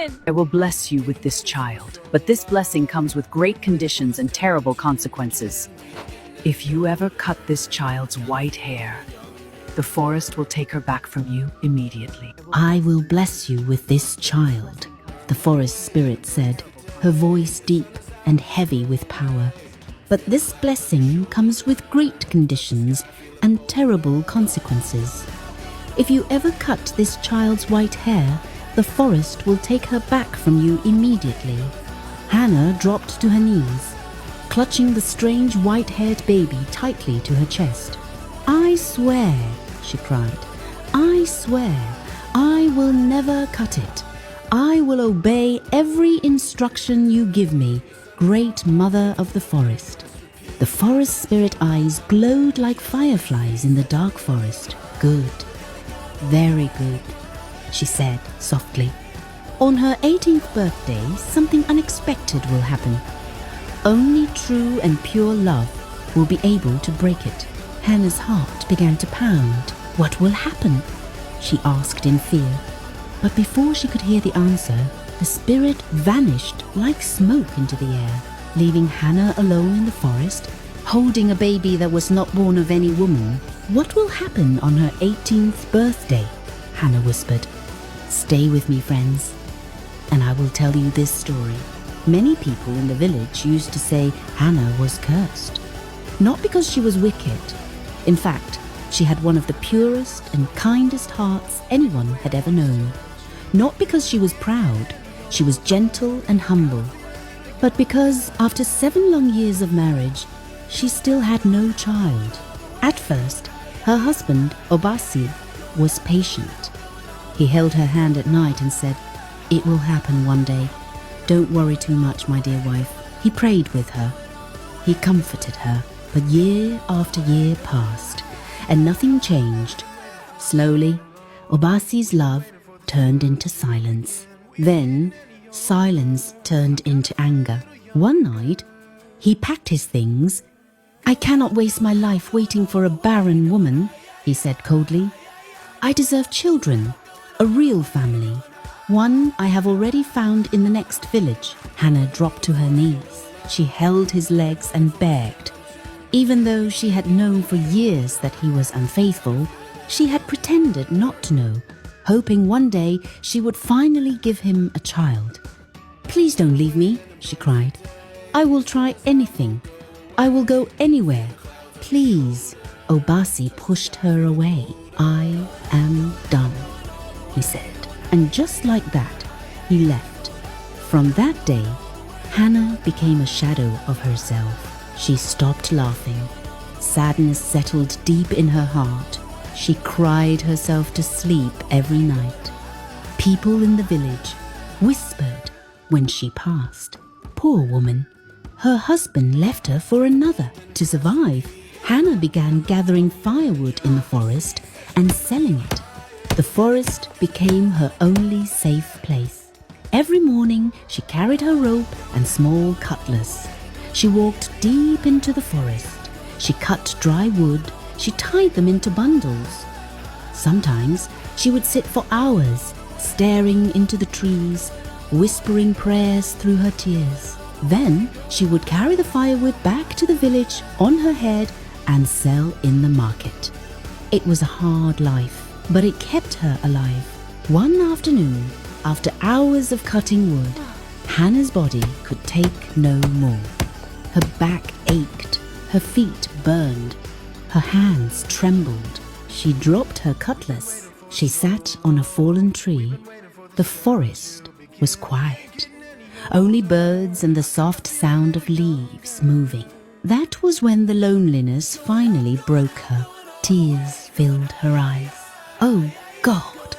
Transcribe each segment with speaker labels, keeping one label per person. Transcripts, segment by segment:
Speaker 1: happen?
Speaker 2: I will bless you with this child, but this blessing comes with great conditions and terrible consequences. If you ever cut this child's white hair, the forest will take her back from you immediately.
Speaker 3: I will bless you with this child, the forest spirit said, her voice deep and heavy with power. But this blessing comes with great conditions and terrible consequences. If you ever cut this child's white hair, the forest will take her back from you immediately. Hannah dropped to her knees, clutching the strange white-haired baby tightly to her chest. I swear, she cried, I swear, I will never cut it. I will obey every instruction you give me, great mother of the forest. The forest spirit eyes glowed like fireflies in the dark forest. Good, very good, she said softly. On her 18th birthday, something unexpected will happen. Only true and pure love will be able to break it. Hannah's heart began to pound. What will happen? She asked in fear. But before she could hear the answer, the spirit vanished like smoke into the air, leaving Hannah alone in the forest, holding a baby that was not born of any woman. What will happen on her 18th birthday? Hannah whispered. Stay with me, friends, and I will tell you this story. Many people in the village used to say Hannah was cursed. Not because she was wicked. In fact, she had one of the purest and kindest hearts anyone had ever known. Not because she was proud, she was gentle and humble, but because after 7 long years of marriage, she still had no child. At first, her husband, Obasi, was patient. He held her hand at night and said, "It will happen one day. Don't worry too much, my dear wife." He prayed with her. He comforted her, but year after year passed, and nothing changed. Slowly, Obasi's love turned into silence. Then, silence turned into anger. One night, he packed his things. "I cannot waste my life waiting for a barren woman," he said coldly. "I deserve children, a real family, one I have already found in the next village." Hannah dropped to her knees. She held his legs and begged. Even though she had known for years that he was unfaithful, she had pretended not to know, hoping one day she would finally give him a child. "Please don't leave me," she cried. "I will try anything. I will go anywhere. Please." Obasi pushed her away. "I am done," he said. And just like that, he left. From that day, Hannah became a shadow of herself. She stopped laughing. Sadness settled deep in her heart. She cried herself to sleep every night. People in the village whispered when she passed. Poor woman. Her husband left her for another. To survive, Hannah began gathering firewood in the forest and selling it. The forest became her only safe place. Every morning, she carried her rope and small cutlass. She walked deep into the forest. She cut dry wood. She tied them into bundles. Sometimes she would sit for hours, staring into the trees, whispering prayers through her tears. Then she would carry the firewood back to the village on her head and sell in the market. It was a hard life, but it kept her alive. One afternoon, after hours of cutting wood, Hannah's body could take no more. Her back ached, her feet burned, her hands trembled. She dropped her cutlass. She sat on a fallen tree. The forest was quiet. Only birds and the soft sound of leaves moving. That was when the loneliness finally broke her. Tears filled her eyes. "Oh, God,"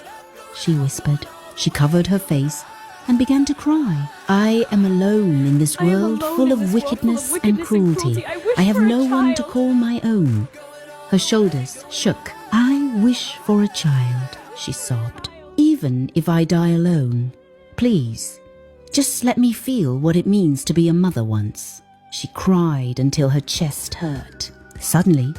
Speaker 3: she whispered. She covered her face and began to cry. "I am alone in this world full of wickedness and cruelty. I have no one to call my own." Her shoulders shook. "I wish for a child," she sobbed. "Even if I die alone, please, just let me feel what it means to be a mother once." She cried until her chest hurt. Suddenly,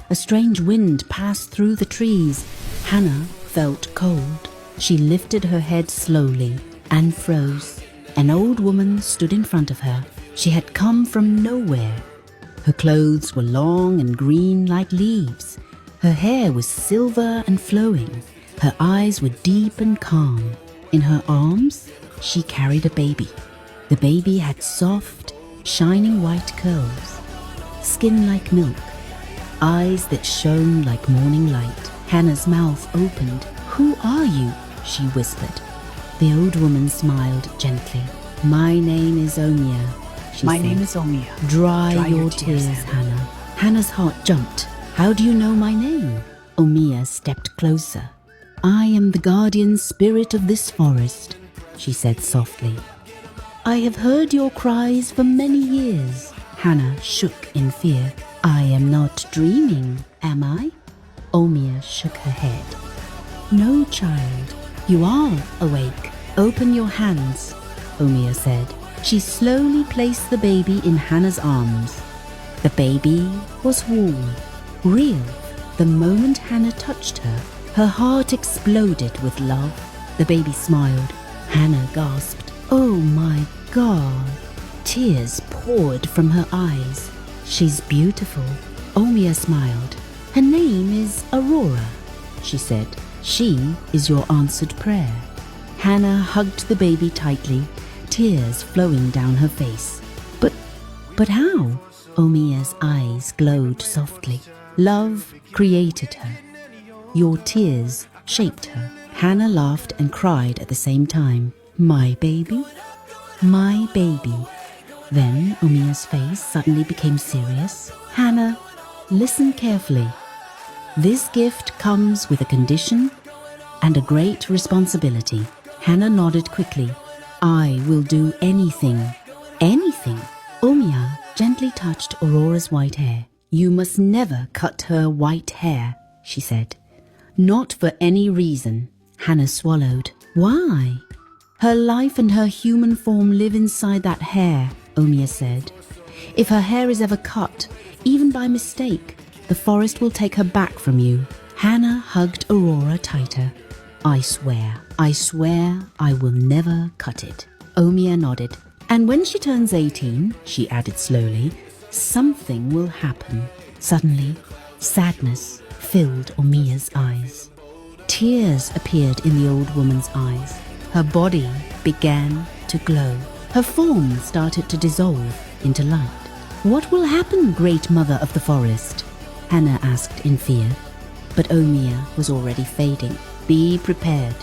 Speaker 3: a strange wind passed through the trees. Hannah felt cold. She lifted her head slowly. and froze. An old woman stood in front of her. She had come from nowhere. Her clothes were long and green like leaves. Her hair was silver and flowing. Her eyes were deep and calm. In her arms, she carried a baby. The baby had soft, shining white curls, skin like milk, eyes that shone like morning light. Hannah's mouth opened. "Who are you?" she whispered. The old woman smiled gently. "My name is Omia," she
Speaker 2: My
Speaker 3: said.
Speaker 2: name is Omia.
Speaker 3: Dry your tears, Hannah. Hannah's heart jumped. "How do you know my name?" Omia stepped closer. "I am the guardian spirit of this forest," she said softly. "I have heard your cries for many years." Hannah shook in fear. "I am not dreaming, am I?" Omia shook her head. "No, child, you are awake. Open your hands," Omia said. She slowly placed the baby in Hannah's arms. The baby was warm, real. The moment Hannah touched her, her heart exploded with love. The baby smiled. Hannah gasped, "Oh my God!" Tears poured from her eyes. "She's beautiful." Omia smiled. "Her name is Aurora," she said. "She is your answered prayer." Hannah hugged the baby tightly, tears flowing down her face. But how?" Omia's eyes glowed softly. "Love created her. Your tears shaped her." Hannah laughed and cried at the same time. "My baby? My baby." Then Omia's face suddenly became serious. "Hannah, listen carefully. This gift comes with a condition and a great responsibility." Hannah nodded quickly. "I will do anything." "Anything?" Omia gently touched Aurora's white hair. "You must never cut her white hair," she said. "Not for any reason." Hannah swallowed. "Why?" "Her life and her human form live inside that hair," Omia said. "If her hair is ever cut, even by mistake, the forest will take her back from you." Hannah hugged Aurora tighter. I swear I will never cut it." Omia nodded. "And when she turns 18, she added slowly, something will happen." Suddenly, sadness filled Omia's eyes. Tears appeared in the old woman's eyes. Her body began to glow. Her form started to dissolve into light. "What will happen, great mother of the forest?" Hannah asked in fear. But Omia was already fading. "Be prepared."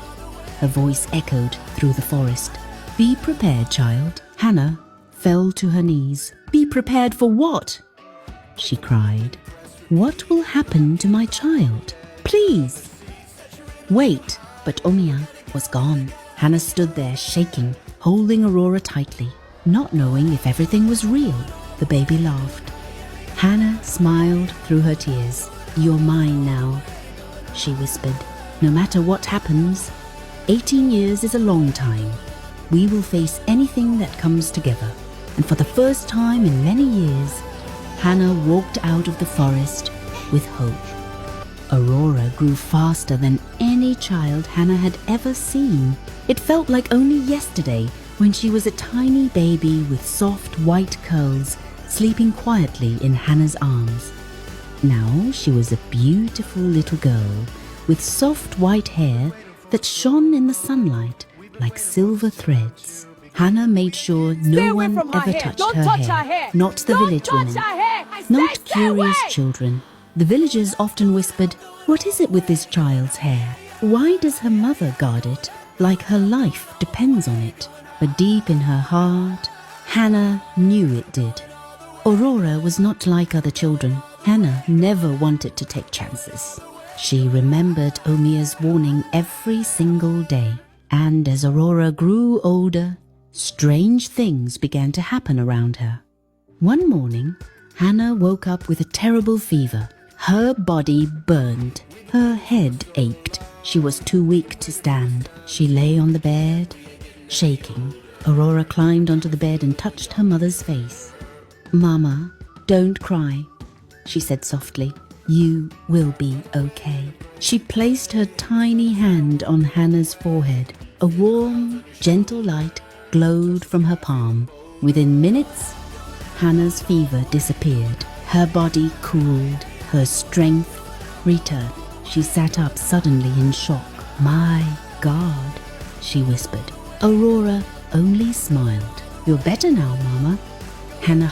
Speaker 3: Her voice echoed through the forest. "Be prepared, child." Hannah fell to her knees. "Be prepared for what?" she cried. "What will happen to my child? Please." "Wait." But Omia was gone. Hannah stood there shaking, holding Aurora tightly, not knowing if everything was real. The baby laughed. Hannah smiled through her tears. "You're mine now," she whispered. "No matter what happens, 18 years is a long time. We will face anything that comes together." And for the first time in many years, Hannah walked out of the forest with hope. Aurora grew faster than any child Hannah had ever seen. It felt like only yesterday when she was a tiny baby with soft white curls sleeping quietly in Hannah's arms. Now she was a beautiful little girl with soft white hair that shone in the sunlight like silver threads. Hannah made sure no one ever touched her hair. Not the village women, not curious children. The villagers often whispered, "What is it with this child's hair? Why does her mother guard it like her life depends on it?" But deep in her heart, Hannah knew it did. Aurora was not like other children. Hannah never wanted to take chances. She remembered Omia's warning every single day. And as Aurora grew older, strange things began to happen around her. One morning, Hannah woke up with a terrible fever. Her body burned. Her head ached. She was too weak to stand. She lay on the bed, shaking. Aurora climbed onto the bed and touched her mother's face. "Mama, don't cry," she said softly. "You will be okay." She placed her tiny hand on Hannah's forehead. A warm, gentle light glowed from her palm. Within minutes, Hannah's fever disappeared. Her body cooled, her strength returned. She sat up suddenly in shock. "My God," she whispered. Aurora only smiled. "You're better now, Mama." Hannah